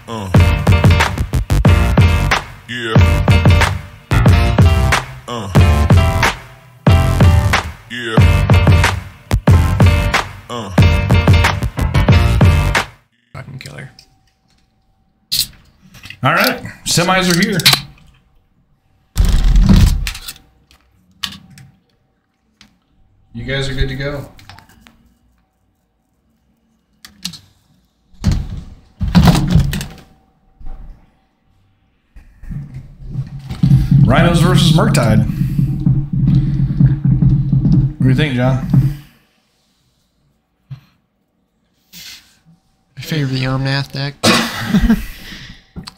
Yeah. Yeah. Fucking killer. All right, semis are here. You guys are good to go. Rhinos versus Murktide. What do you think, John? I favor the Omnath deck.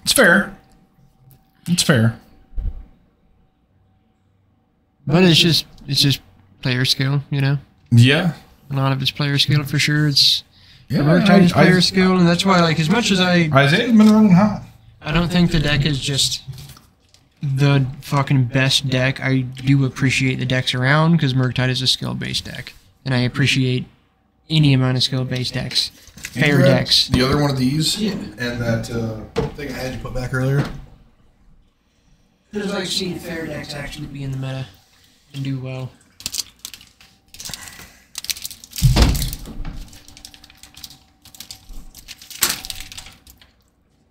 It's fair. It's fair. But it's just player skill, you know? Yeah. A lot of it's player skill for sure. It's Yeah, player skill, and that's why, like, as much as Isaiah's been running hot. I don't think the deck is just the fucking best deck. I do appreciate the decks around because Murktide is a skill-based deck, and I appreciate any amount of skill-based decks. Fair decks. The other one of these, and that thing I had you put back earlier. I'd like seeing fair decks actually be in the meta and do well.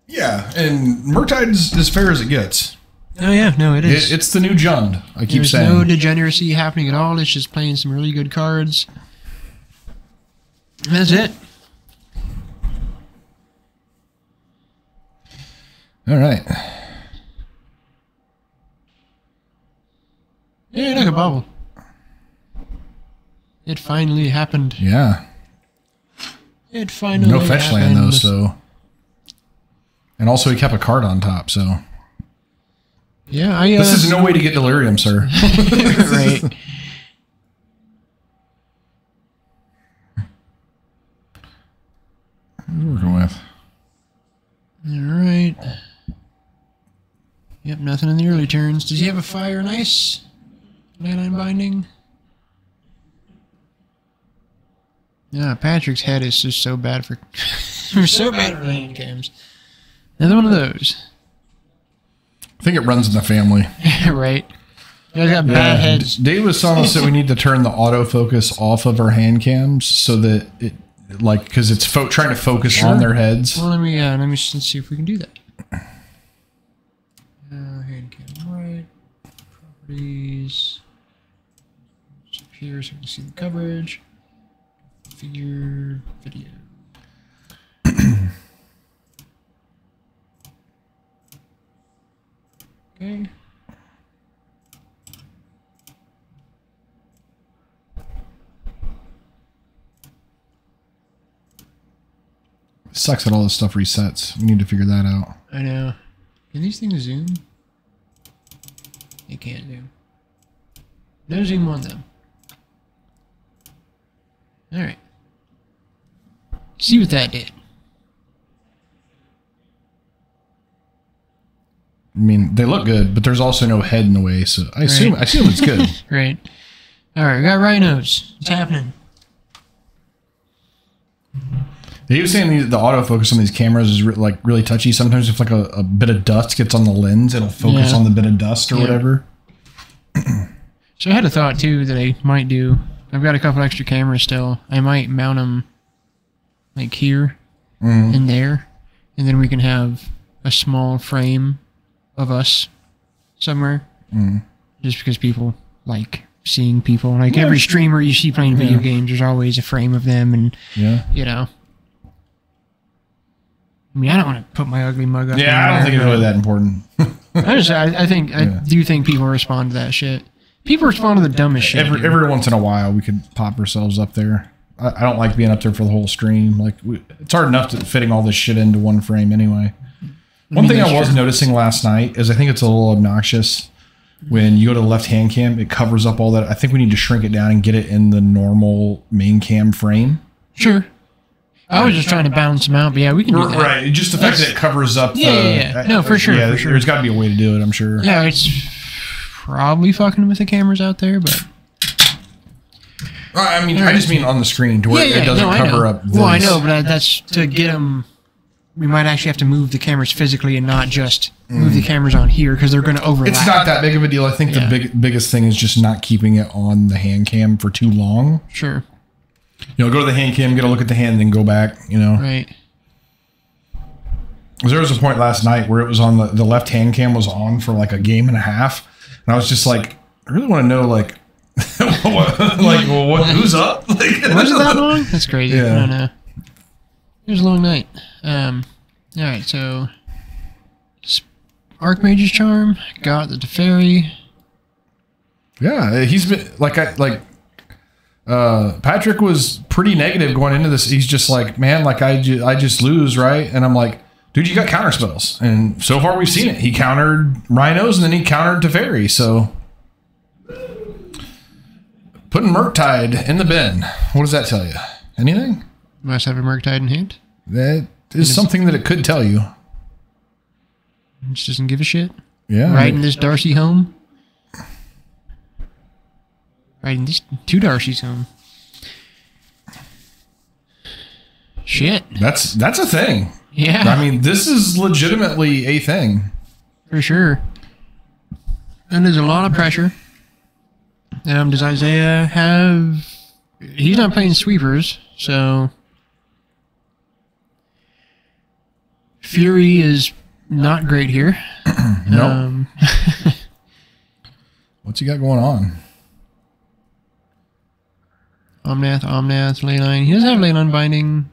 Yeah, and Murktide's as fair as it gets. Oh yeah, no, it is. It's the new Jund. I keep There's saying. no degeneracy happening at all. It's just playing some really good cards. And that's it. All right. Yeah, like a bubble. It finally happened. Yeah. It finally No fetch happened. land though, so. And also he kept a card on top, so. Yeah, This is no way to get delirium, sir. Right. What are we working with? Alright. Yep, nothing in the early turns. Does he have a fire and ice? Landline binding? Yeah, Patrick's head is just so bad for we're so bad for land cams. Another one of those. I think it runs in the family. Right. You guys got bad heads. Dave was telling us that we need to turn the autofocus off of our hand cams so that it, like, because it's trying to focus on their heads. Well, let's see if we can do that. Hand cam right. Properties. Up here so we can see the coverage. Figure video. Okay. Sucks that all this stuff resets. We need to figure that out. I know. Can these things zoom? They can't zoom. No zoom on them. Alright. See what that did. I mean, they look good, but there's also no head in the way, so I assume it's good. Right. Alright, we got rhinos. What's happening? He was saying the autofocus on these cameras is really touchy. Sometimes if like a bit of dust gets on the lens, it'll focus on the bit of dust or whatever. So I had a thought too that I might do. I've got a couple extra cameras still. I might mount them like here and there, and then we can have a small frame of us somewhere. Just because people like seeing people. Like every streamer you see playing video games, there's always a frame of them, and you know. I mean, I don't want to put my ugly mug up. Yeah, I don't think it's really that important. I do think people respond to that shit. People respond to the dumbest shit. Every once in a while, we could pop ourselves up there. I don't like being up there for the whole stream. Like it's hard enough to fitting all this shit into one frame anyway. One thing I was noticing last night is I think it's a little obnoxious when you go to the left hand cam. It covers up all that. I think we need to shrink it down and get it in the normal main cam frame. Sure. I was just trying to balance them out, but yeah, we can do that. Right, just the fact that it covers up. Yeah. No, for sure. Yeah, for sure. There's got to be a way to do it. I'm sure. Yeah, it's probably fucking with the cameras out there, but. I mean, I just mean on the screen to where it doesn't cover up. Well, I know, but that's to get them we might actually have to move the cameras physically and not just move the cameras on here because they're going to overlap. It's not that big of a deal. I think the biggest thing is just not keeping it on the hand cam for too long. Sure. You know, go to the hand cam, get a look at the hand, then go back, you know. Right. There was a point last night where it was on the left hand cam was on for like a game and a half. And I was just like, I really want to know, like, who's up? Like, was it that long? That's crazy. Yeah. I don't know. It was a long night. All right, so Archmage's Charm, got the Teferi. Yeah, he's been Patrick was pretty negative going into this. He's just like, man, like I just lose, right? And I'm like, dude, you got counter spells, and so far we've seen it. He countered Rhinos and then he countered Teferi. So putting Murktide in the bin. What does that tell you? Anything? Must have a Murktide in hand. That is something that it could tell you. Just doesn't give a shit. Yeah. Riding this Darcy home. Riding these 2 Darcys home. Shit. That's a thing. Yeah. I mean, this is legitimately a thing. For sure. And there's a lot of pressure. Does Isaiah have... He's not playing sweepers, so... Fury is not great here. No. What's he got going on? Omnath, Leyline. He doesn't have Leyline binding.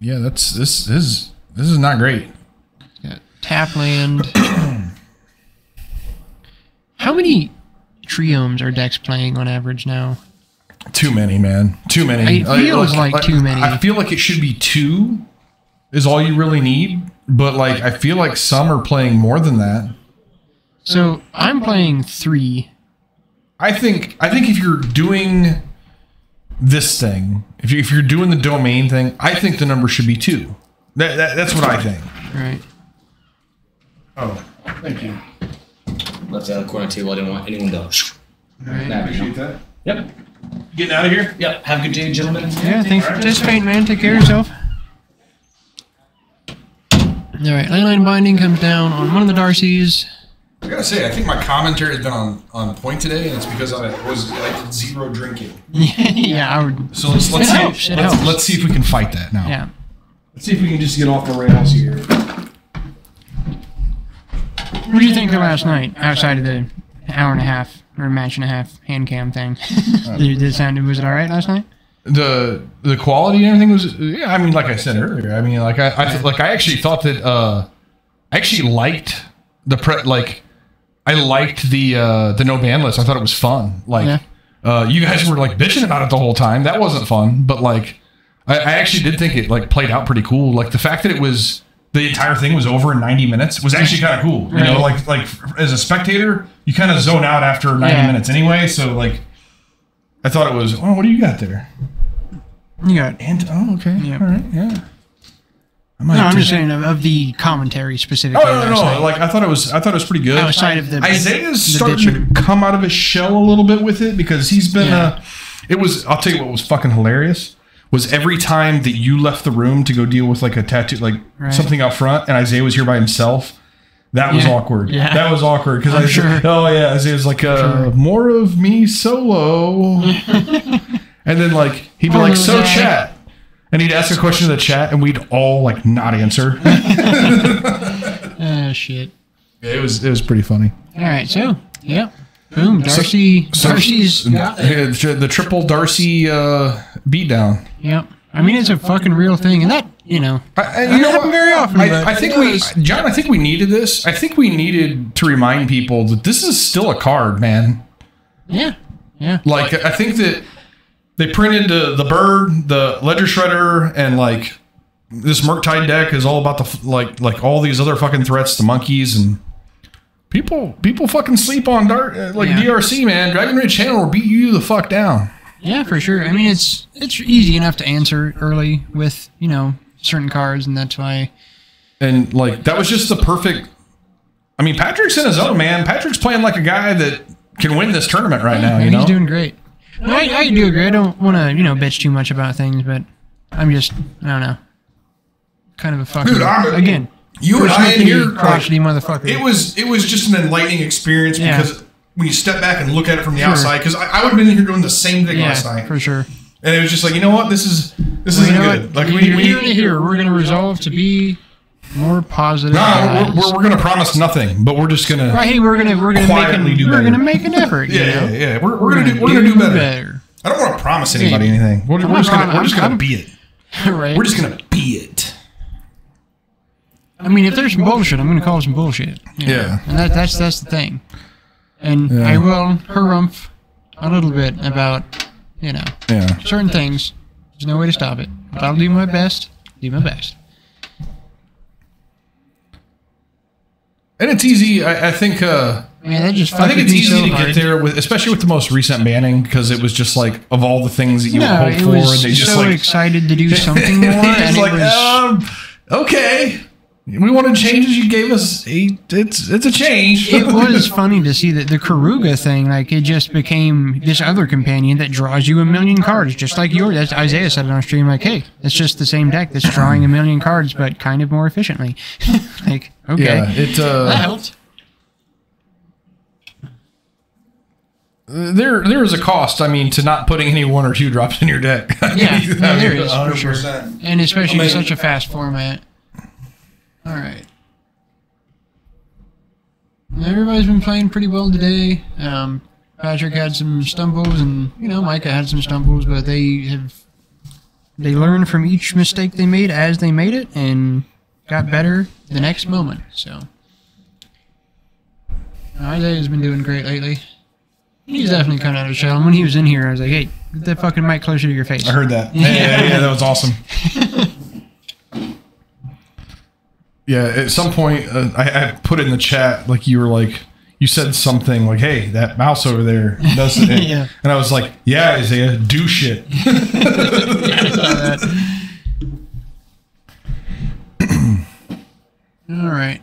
Yeah, this is not great. He's got tap land. How many triomes are decks playing on average now? Too many, man. Too many. It feels like too many. I feel like it should be 2 is all you really need, but like I feel like some are playing more than that. So I'm playing 3. I think if you're doing this thing, if you're doing the domain thing, I think the number should be 2. That's what I think. Right. Oh, thank you. Left out of the corner table. I didn't want anyone to. Right. Appreciate that. Yep. Getting out of here. Yep. Have a good day, gentlemen. Yeah, thanks for participating, man. Take care of yourself. All right, Leyline binding comes down on one of the Darcys. I gotta say, I think my commentary has been on point today, and it's because I did 0 drinking. Yeah, I would. So let's see if we can fight that now. Yeah. Let's see if we can just get off the rails here. What did you think of last night, outside of the hour and a half or match and a half hand cam thing? Did it sound? Was it all right last night? The quality and everything was, yeah. I mean, like I said earlier, I mean, like I actually thought that I actually liked I liked the no ban list. I thought it was fun. Like you guys were like bitching about it the whole time. That wasn't fun, but like I actually did think it like played out pretty cool. Like the fact that the entire thing was over in 90 minutes was actually kind of cool. You know, like as a spectator, you kind of zone out after 90 minutes anyway. So like, I thought it was. Oh, what do you got there? You got. Oh, okay. Yep. All right. Yeah. I'm just saying of the commentary specifically. Oh no! Like I thought it was pretty good. Outside of the Isaiah's starting to come out of his shell a little bit with it because he's been. It was. I'll tell you what was fucking hilarious was every time that you left the room to go deal with like a tattoo, like something out front, and Isaiah was here by himself. That was awkward. Yeah. That was awkward because Isaiah's like more of me solo, and then like he'd be like, "So chat." And he'd ask a question to the chat, and we'd all like not answer. Shit. Yeah, it was pretty funny. All right, so boom, Darcy's got the triple Darcy beatdown. Yep. I mean, it's a fucking real thing, and that doesn't happen very often. I think I think we needed this. I think we needed to remind people that this is still a card, man. Yeah. Like I think that. They printed the bird, the ledger shredder, and like this Murktide deck is all about the like all these other fucking threats, the monkeys, and people fucking sleep on DRC, man. Dragon Rage Channel will beat you the fuck down. Yeah, for sure. I mean, it's easy enough to answer early with certain cards, and that's why. And like that was just the perfect. I mean, Patrick's in his own, man. Patrick's playing like a guy that can win this tournament right now. He's doing great. I do agree. I don't want to, bitch too much about things, but I don't know. kind of a fucking Dude, again. You and I in here, crotchety motherfucker. It was just an enlightening experience because when you step back and look at it from the outside, because I would have been in here doing the same thing last night for sure. And it was just like, you know what, this isn't good. Like we're gonna resolve to be more positive. No, we're gonna promise nothing, but we're just gonna we're gonna make an effort. Yeah. We're gonna do better. I don't want to promise anybody anything. We're just gonna be it. Right. We're just gonna be it. I mean, if there's some bullshit, I'm gonna call it some bullshit. Yeah. And that's the thing. And I will harumph a little bit about, certain things. There's no way to stop it. But I'll do my best. And it's easy. I think. Man, I think it's easy to get there with, especially with the most recent banning, because it was just like of all the things that you would hope for, and they just so excited to do something more, and it was okay. We wanted changes. You gave us it's a change. It was funny to see that the Karuga thing, like it just became this other companion that draws you 1,000,000 cards, just like yours. That's Isaiah said it on stream, like, hey, it's just the same deck that's drawing 1,000,000 cards, but kind of more efficiently. Like, okay, that helped. There is a cost, I mean, to not putting any 1 or 2 drops in your deck. There is, for sure. And especially in such a fast format. All right. Everybody's been playing pretty well today. Patrick had some stumbles, and Micah had some stumbles, but they learned from each mistake they made as they made it, and got better the next moment. So Isaiah's been doing great lately. He's definitely coming out of his shell. And when he was in here, I was like, hey, get that fucking mic closer to your face. I heard that. Yeah, that was awesome. Yeah, at some point, I put in the chat, like, you said something like, hey, that mouse over there does it. And I was like, yeah, Isaiah, do shit. I saw that. All right.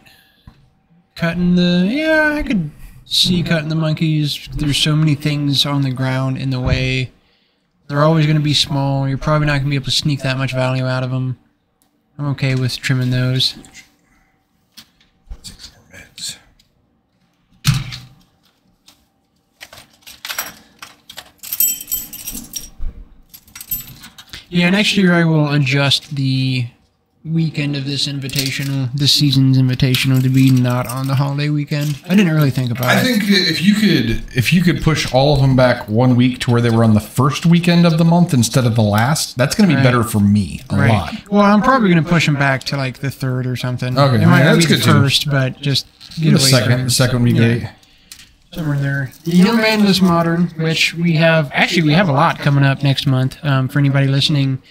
I could see cutting the monkeys. There's so many things on the ground in the way. They're always going to be small. You're probably not going to be able to sneak that much value out of them. I'm okay with trimming those. 6 more minutes. Yeah, next year I will adjust the weekend of this season's invitational, to be not on the holiday weekend. I didn't really think about it. I think if you could push all of them back 1 week to where they were on the first weekend of the month instead of the last, that's going to be better for me a lot. Well, I'm probably going to push them back to like the 3rd or something. Okay, it might not that's be good the first, but just get the second week. Yeah. Somewhere in there. The Young Manless Modern, which we have a lot coming up next month. For anybody listening,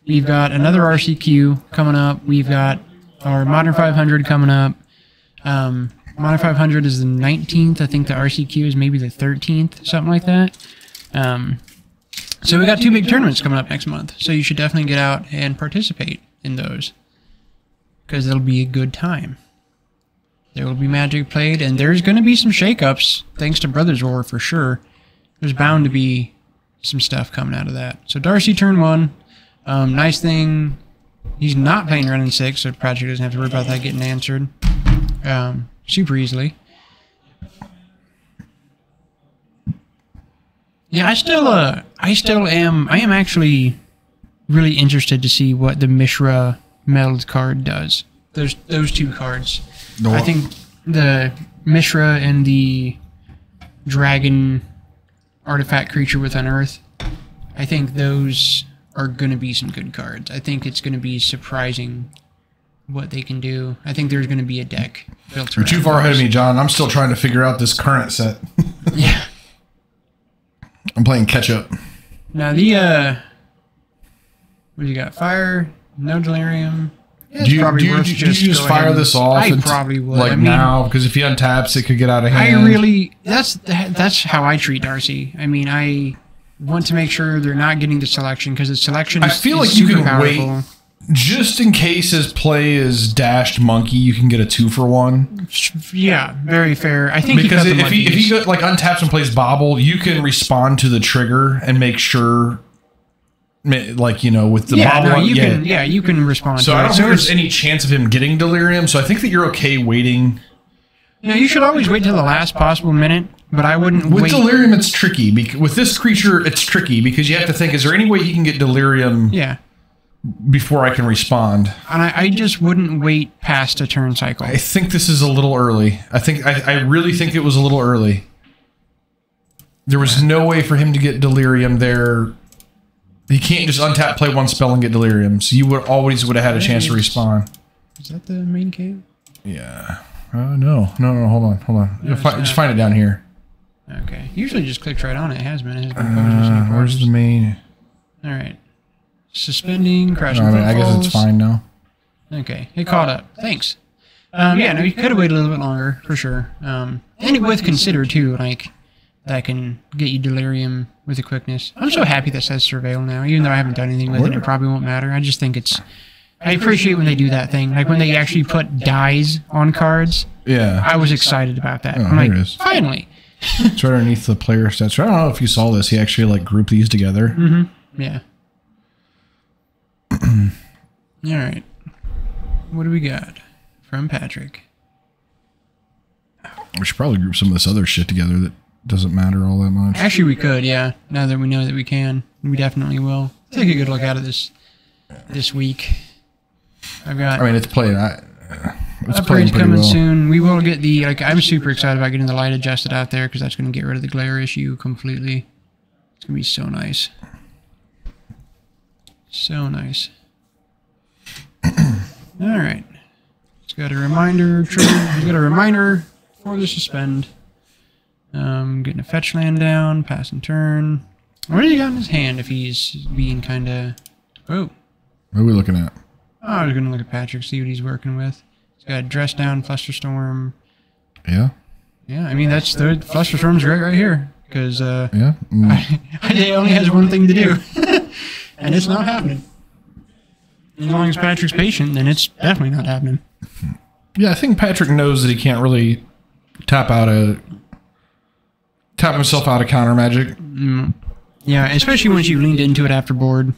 we've got another RCQ coming up. We've got our Modern 500 coming up. Modern 500 is the 19th. I think the RCQ is maybe the 13th, something like that. So we got 2 big tournaments coming up next month. So you should definitely get out and participate in those, because it'll be a good time. There will be Magic played, and there's going to be some shakeups thanks to Brothers War for sure. There's bound to be some stuff coming out of that. So Darcy turn 1. Nice thing, he's not playing Ren and 6, so Patrick doesn't have to worry about that getting answered super easily. Yeah, I am actually really interested to see what the Mishra Meld card does. Those 2 cards. No. I think the Mishra and the Dragon Artifact Creature with Unearth, I think those are going to be some good cards. I think it's going to be surprising what they can do. I think there's going to be a deck built around. You're too far ahead of me, John. I'm still trying to figure out this current set. Yeah. I'm playing catch up. Now what do you got? Fire, no Delirium. Yeah, do you just fire this off? I probably would. Like, now, because if he untaps, it could get out of hand. That's how I treat Darcy. I mean, I want to make sure they're not getting the selection, because the selection is super powerful. I feel like you can wait just in case his play is dashed monkey. You can get a 2-for-1. Yeah, very fair. I think because if he untaps and plays Bobble, you can respond to the trigger and make sure like, you know, with the Yeah, bottle. no, you can. Yeah, you can respond. So to I it. don't think there's any chance of him getting delirium. So I think that you're okay waiting. You know, you should always wait till the last possible minute, but I wouldn't With wait. delirium, it's tricky. With this creature, it's tricky because you have to think: is there any way he can get delirium Yeah, before I can respond? and I just wouldn't wait past a turn cycle. I think this is a little early. I really think it was a little early. There was no way for him to get delirium there. He can't just untap, play one spell, and get delirium. So you would have had a chance to respawn. Is that the main cave? Yeah. No. Hold on. Just find it down here. Okay. Usually just clicks right on it. It has been. It has been Where's the main? All right. Suspending, crashing. I guess it's fine now. Okay. It caught up. Thanks. Yeah, no, you could have waited a little bit longer, for sure. And with consider, too, like, that can get you delirium with the quickness. I'm so happy that says surveil now, even though I haven't done anything with it. It probably won't matter. I just think it's... I appreciate when they do that thing. Like, when they actually put dies on cards. Yeah. I was excited about that. Oh, I'm like, here it is. finally. It's right underneath the player stats. I don't know if you saw this. He actually, like, grouped these together. Mm-hmm. Yeah. All right. What do we got from Patrick? We should probably group some of this other shit together that doesn't matter all that much. Actually, we could, yeah. Now that we know that we can, we definitely will. Take a good look at it this week. I've got. I mean, it's playing. It's playing upgrades pretty coming well. soon. We will get the I'm super excited about getting the light adjusted out there because that's going to get rid of the glare issue completely. It's going to be so nice. So nice. All right. It's got a reminder. We've got a reminder for the suspend. Getting a fetch land down, passing turn. What has he got in his hand if he's being kind of... Oh. What are we looking at? Oh, I was going to look at Patrick, see what he's working with. He's got a Dress Down, Flusterstorm. Yeah. Yeah, I mean, that's the Flusterstorm's right here. Because Yeah. it only has one thing to do. And it's not happening. As long as Patrick's patient, then it's definitely not happening. Yeah, I think Patrick knows that he can't really tap himself out of counter magic. Yeah, especially once you leaned into it after board.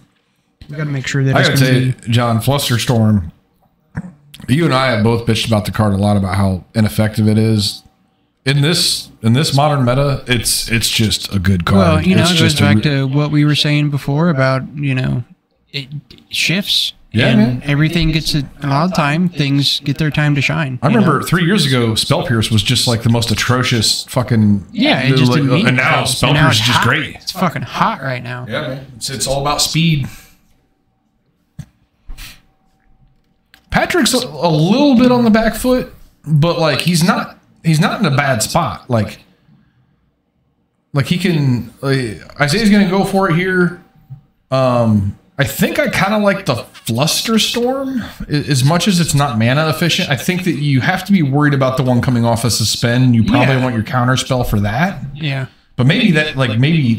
You got to make sure that I it's gotta going to say, John, Flusterstorm, you and I have both bitched about the card a lot about how ineffective it is. In this modern meta, it's just a good card. Well, you know, it's it goes back to what we were saying before about, you know, it shifts. Yeah, and man. everything gets a lot of time. Things get their time to shine. I you remember know? 3 years ago, Spell Pierce was just like the most atrocious fucking. Yeah, it just didn't mean and now anything. Spell And now Pierce is it's just hot. great. It's fucking hot right now. Yeah, man. It's all about speed. Patrick's a little bit on the back foot, but like he's not in a bad spot. Like he can. Isaiah's gonna go for it here. I think I kind of like the Flusterstorm as much as it's not mana efficient. I think that you have to be worried about the one coming off a suspend. You probably want your counter spell for that. Yeah. But maybe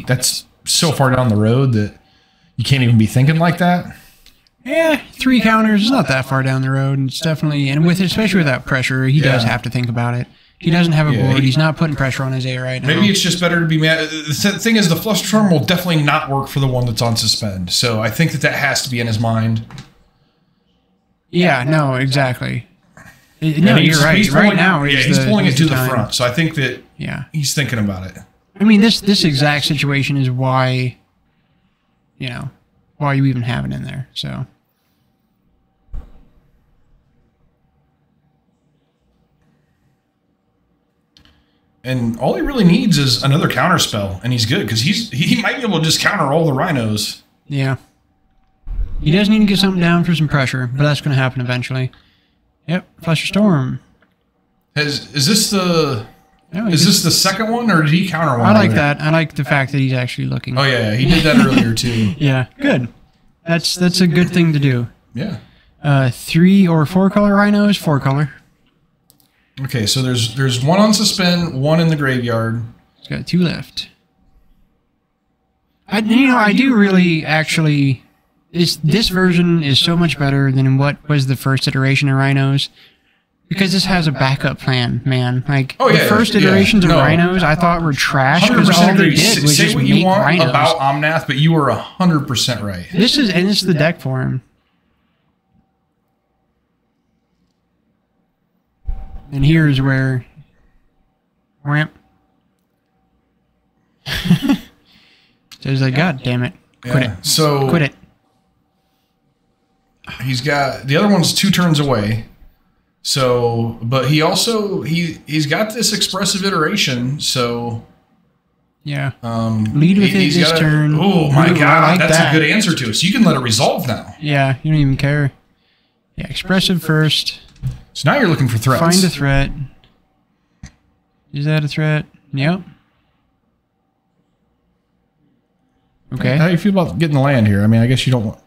that's so far down the road that you can't even be thinking like that. Yeah, 3 counters is not that far down the road. It's definitely, and especially with that pressure, he does have to think about it. He doesn't have a board. He's not putting pressure on Isaiah right now. Maybe it's just better to be mad. The thing is, the Flusterstorm will definitely not work for the one that's on suspend. So I think that has to be in his mind. Yeah, no, exactly. No, you're right. Right now, he's pulling it to the front. So I think that he's thinking about it. I mean, this exact situation is why, why you even have it in there. So. And all he really needs is another counter spell, and he's good because he might be able to just counter all the rhinos. Yeah. He does need to get something down for some pressure, but that's going to happen eventually. Yep, Flusterstorm. Is this the second one, or did he counter one? I like that. I like the fact that he's actually looking. Oh yeah, he did that earlier too. Yeah, good. That's a good thing to do. Yeah. 3 or 4 color rhinos, 4 color. Okay, so there's one on suspend, one in the graveyard. It's got 2 left. I do really actually. This version is so much better than what was the first iteration of rhinos. Because this has a backup plan, man. Like, Oh, the yeah, first yeah. iterations of No. Rhinos I thought were trash because 100% all they agree. did was Say just what make you want Rhinos. about Omnath, but you were 100% right. This is the deck for him. And here's where... Ramp. So he's like, God damn it. Quit Yeah. it. So Quit it. he's got the other one's 2 turns away. So, but he also he's got this expressive iteration. So, Yeah. Lead with it he's this gotta- turn. Oh my Ooh, I god, like that's that. a good answer to it. So you can let it resolve now. Yeah, you don't even care. Yeah, expressive first. So now you're looking for threats. Find a threat. Is that a threat? Yep. Okay. How do you feel about getting the land here? I mean, I guess you don't want.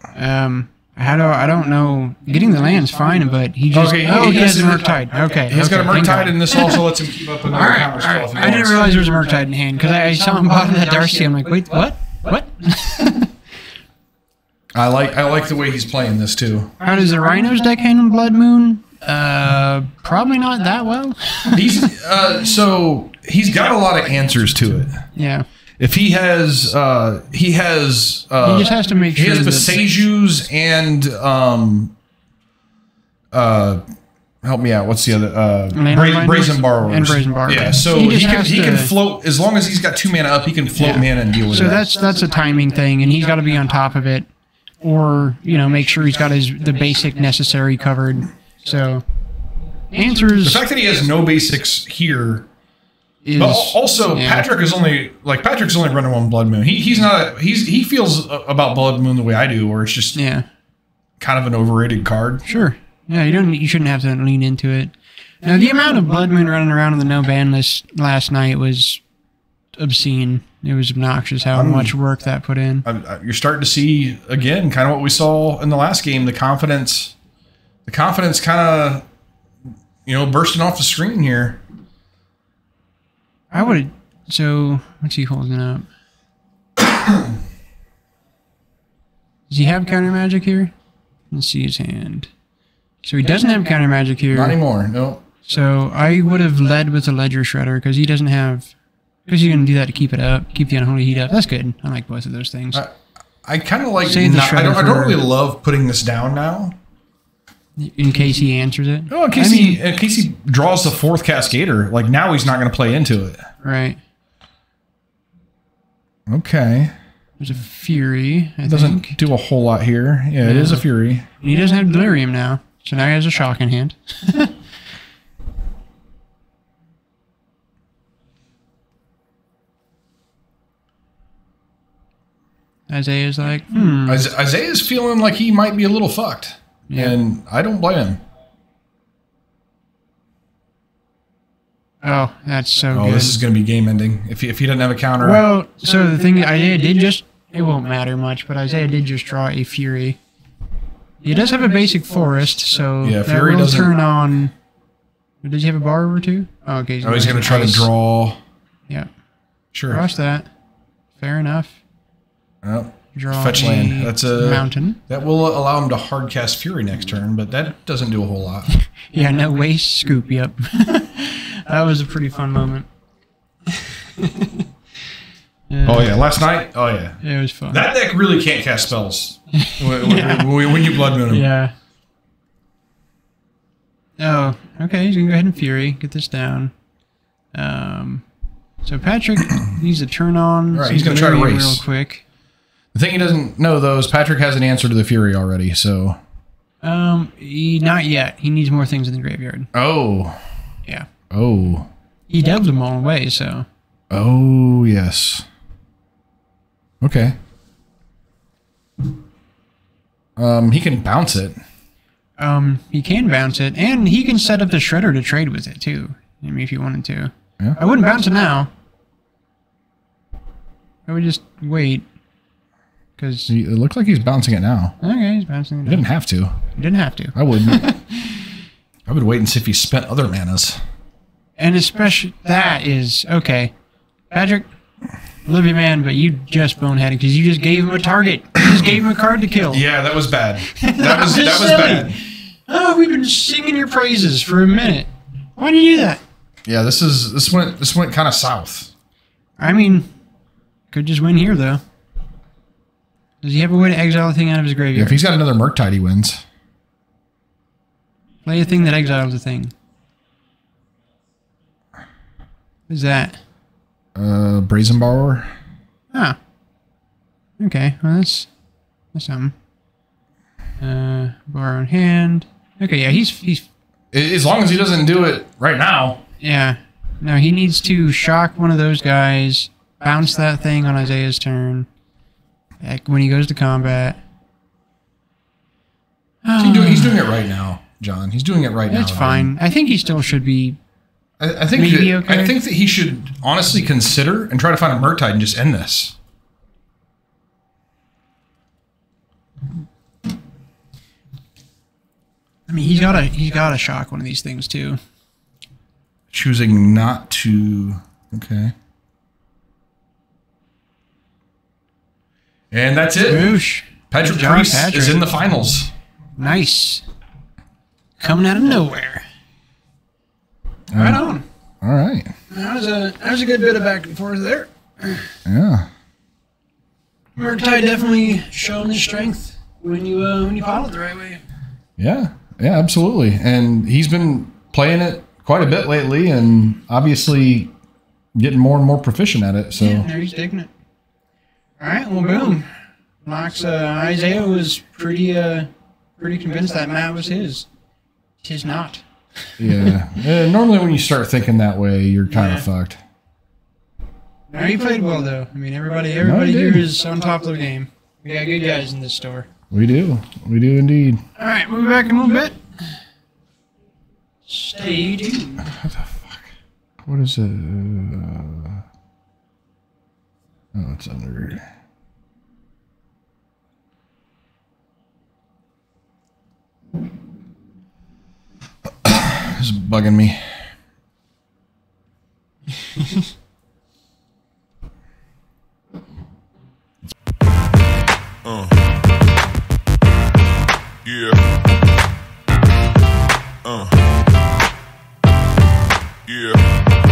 I don't know. Getting the land's fine, but he just Okay, he has a has- Murktide. Okay. He's got a thank God. Murktide, and this also lets him keep up another counter spell. if he I didn't wants. realize there was a Murktide in hand because I saw him bottom that Darcy. I'm like, wait, what? What? I like the way he's playing this too. How does the Rhinos deck handle Blood Moon? Probably not that well. He's so he's got a lot of answers to it. Yeah. If he has, he just has to make he sure has that- Besejus and help me out. What's the other? Mana Brazen Binders? Borrowers And Brazen Borrowers. Yeah, so He he just can has he can to- float as long as he's got 2 mana up. He can float Yeah. mana and deal with So that. that's a timing thing, and he's got to be on top of it, or make sure he's got the basic necessary covered. So answers The fact that he has no basics here. is But also, yeah. Patrick's only running 1 Blood Moon. He feels about Blood Moon the way I do, where it's just Yeah, kind of an overrated card. sure. Yeah, you shouldn't have to lean into it. Now the amount of Blood Moon running around on the no ban list last night was obscene. It was obnoxious how much work that put in. You're starting to see again, kind of what we saw in the last game. The confidence kind of, bursting off the screen here. I would. So what's he holding up? Does he have counter magic here? Let's see his hand. So he doesn't have counter magic here. Not anymore. No. So I would have led with a Ledger Shredder because he doesn't have. Because you're gonna do that to keep it up, keep the unholy heat up. That's good. I like both of those things. I kind of like. Save the I don't Shredder really for- love putting this down now. In case he answers it. Oh, in case he draws the 4th Cascader. Like now, he's not going to play into it. Right. Okay. There's a Fury. I Doesn't think. do a whole lot here. Yeah, it is a Fury. And he doesn't have Delirium now, so now he has a Shock in hand. Isaiah's like, Isaiah's feeling like he might be a little fucked. Yeah. And I don't blame him. oh, that's so Oh, good. this is going to be game ending. If he doesn't have a counter. Well, so the thing Isaiah did just, it won't matter much, but Isaiah did just draw a Fury. He does have a basic forest, so Yeah, that Fury will doesn't- turn on. Does he have a borrower too? Oh, okay. he's going to try to draw. Yeah, Sure. cross that. Fair enough. Oh, Draw fetch a land. That's a mountain. That will allow him to hard cast Fury next turn, but that doesn't do a whole lot. Yeah, no waste scoop. Yep. That was a pretty fun moment. Oh yeah, last night. Oh yeah, It was fun. that deck really can't cast spells when you Blood Moon him. Yeah. Oh, okay. He's gonna go ahead and Fury. Get this down. So Patrick needs to turn on. Right, some he's gonna try to Delirium race. real quick. The thing he doesn't know though is Patrick has an answer to the Fury already. So Not yet. He needs more things in the graveyard. oh Yeah. oh He dubbed them all away. So oh yes. Okay. He can bounce it. he can bounce it, and he can set up the Shredder to trade with it too. I mean, if you wanted to. Yeah. I wouldn't bounce it now. I would just wait. Because It looks like he's bouncing it now. okay, he's bouncing it. He didn't have to. He didn't have to. I wouldn't. I would wait and see if he spent other manas. And especially that is okay, Patrick. Love you, man, but you just boneheaded because you just gave him a target. You just gave him a card to kill. Yeah, that was bad. That was Just silly. bad. Oh, we've been singing your praises for a minute. Why did you do that? Yeah, this went kind of south. I mean, could just win here though. Does he have a way to exile a thing out of his Yeah, graveyard? if he's got another Murktide, he wins. Play a thing that exiles a thing. What is that? Brazen Borrower. Ah. Okay, well that's something. Borrow in hand. Okay, yeah, he's As long as he doesn't do it right now. yeah. No, he needs to shock one of those guys, bounce that thing on Isaiah's turn. When he goes to combat. He's doing it right now, John. He's doing it right now. That's fine. I think he still should be. I think Maybe that, okay. I think that he should honestly consider and try to find a Murktide and just end this. I mean, he's got to shock one of these things too. Choosing not to. Okay. And that's it. Whoosh. Patrick Good job, Priest Patrick. is in the finals. Nice. Coming out of nowhere. Right on. All right. That was a good bit of back and forth there. Yeah. Murktide definitely showing his strength when you follow it the right way. Yeah. Yeah, absolutely. And he's been playing it quite a bit lately and obviously getting more and more proficient at it. So Yeah, there he's digging it. All right, well, boom. Knox, Isaiah was pretty convinced that Matt was his. Tis not. yeah. Normally when you start thinking that way, you're kind of fucked. No, he played well though. I mean, everybody he here did. is on top of the game. We got good guys in this store. We do indeed. All right, move back a little bit. Stay tuned. What the fuck? What is it? Oh, it's under. It's bugging me. Yeah. Yeah.